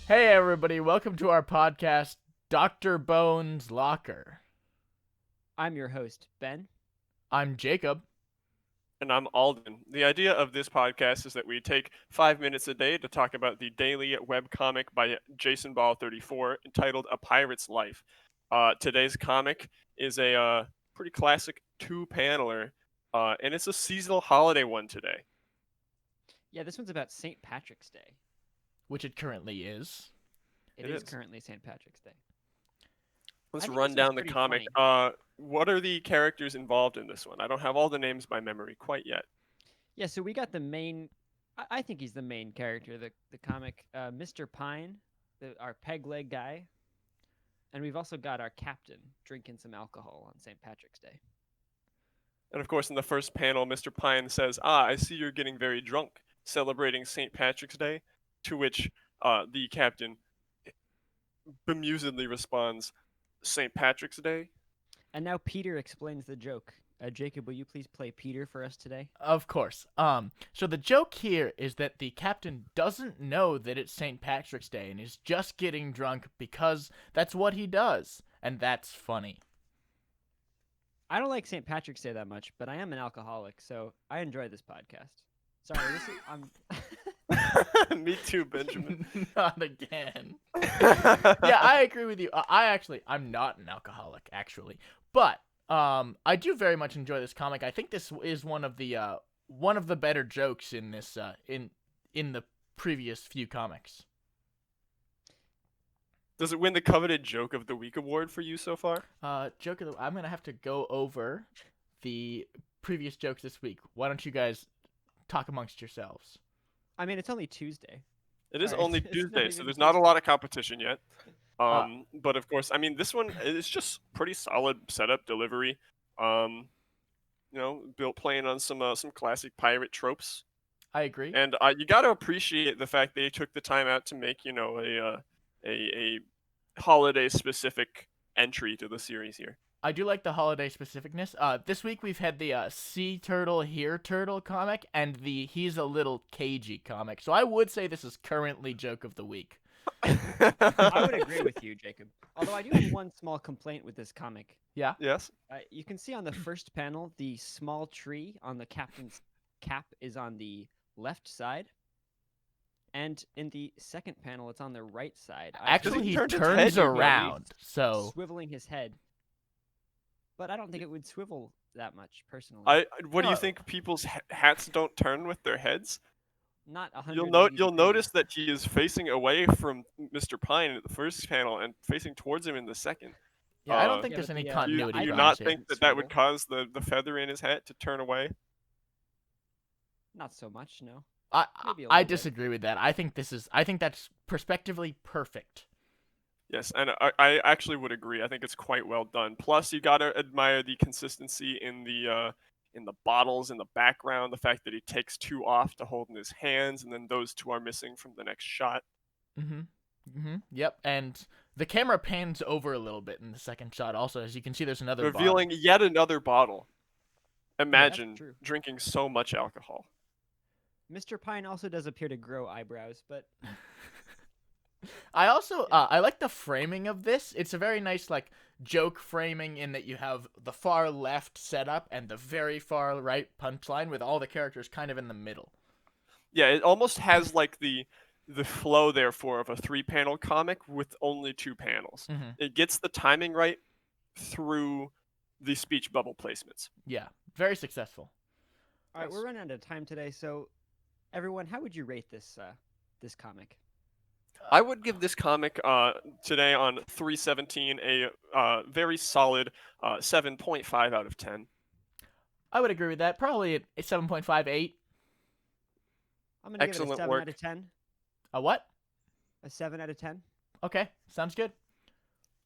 Hey everybody, welcome to our podcast, Dr. Bones Locker. I'm your host, Ben. I'm Jacob. And I'm Alden. The idea of this podcast is that we take 5 minutes a day to talk about the daily webcomic by Jason Ball 34 entitled A Pirate's Life. Today's comic is a pretty classic two-paneler, and it's a seasonal holiday one today. Yeah, this one's about St. Patrick's Day. Which it currently is. It is currently St. Patrick's Day. Let's I think run this one's down the pretty comic. What are the characters involved in this one? I don't have all the names by memory quite yet. Yeah, so we got the main. I think he's the main character, the comic, Mr. Pine, our peg leg guy, and we've also got our captain drinking some alcohol on St. Patrick's Day. And of course, in the first panel, Mr. Pine says, I see you're getting very drunk, celebrating St. Patrick's Day, to which the captain bemusedly responds, St. Patrick's Day? And now Peter explains the joke. Jacob, will you please play Peter for us today? Of course. So the joke here is that the captain doesn't know that it's St. Patrick's Day and is just getting drunk because that's what he does. And that's funny. I don't like St. Patrick's Day that much, but I am an alcoholic, so I enjoy this podcast. Sorry, I'm. Me too, Benjamin. Not again. Yeah, I agree with you. I'm not an alcoholic, actually. But I do very much enjoy this comic. I think this is one of the better jokes in this in the previous few comics. Does it win the coveted Joke of the Week award for you so far? I'm gonna have to go over the previous jokes this week. Why don't you guys talk amongst yourselves? I mean, it's only Tuesday. It is Sorry, only it's not Tuesday, even so there's not a lot of competition yet. Uh, But of course, I mean, this one is just pretty solid setup delivery. Playing on some classic pirate tropes, I agree. and you got to appreciate the fact they took the time out to make a holiday specific entry to the series here. I do like the holiday specificness. This week we've had the Sea Turtle Here Turtle comic and the He's a Little Cagey comic. So I would say this is currently Joke of the Week. I would agree with you, Jacob. Although I do have one small complaint with this comic. Yeah? Yes. You can see on the first panel, the small tree on the captain's cap is on the left side. And in the second panel, it's on the right side. Actually, he turn his turns head, you know, around. So swiveling his head. But I don't think it would swivel that much, personally. What do you No. think? People's hats don't turn with their heads. Not 100. You'll notice that he is facing away from Mr. Pine in the first panel and facing towards him in the second. yeah, I don't think Yeah, there's but any the, continuity. Do you I not problems here. think that would cause the feather in his hat to turn away? Not so much, no. I Maybe a I little bit. disagree with that. I think that's perspectively perfect. Yes, and I actually would agree. I think it's quite well done. Plus, you gotta admire the consistency in the bottles in the background. The fact that he takes two off to hold in his hands, and then those two are missing from the next shot. Yep. And the camera pans over a little bit in the second shot. Also, as you can see, there's another Revealing yet another bottle. Imagine true. drinking so much alcohol. Mr. Pine also does appear to grow eyebrows, but I also I like the framing of this. It's a very nice like joke framing in that you have the far left setup and the very far right punchline with all the characters kind of in the middle. Yeah, it almost has like the flow, therefore, of a 3-panel comic with only 2 panels. It gets the timing right through the speech bubble placements. Yeah, very successful. all right, Yes. we're running out of time today. So, everyone, how would you rate this comic? I would give this comic today on 317 a very solid 7.5 out of 10. I would agree with that. Probably a 7.58. I'm gonna give it a Excellent 7 work. out of 10. A what? A 7 out of 10. Okay, sounds good.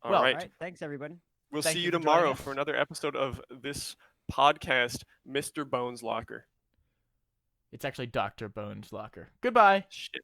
All Well, right. All right, thanks everybody. We'll Thank see you you for joining tomorrow us. for another episode of this podcast, Mr. Bones Locker. It's actually Dr. Bones Locker. Goodbye. Shit.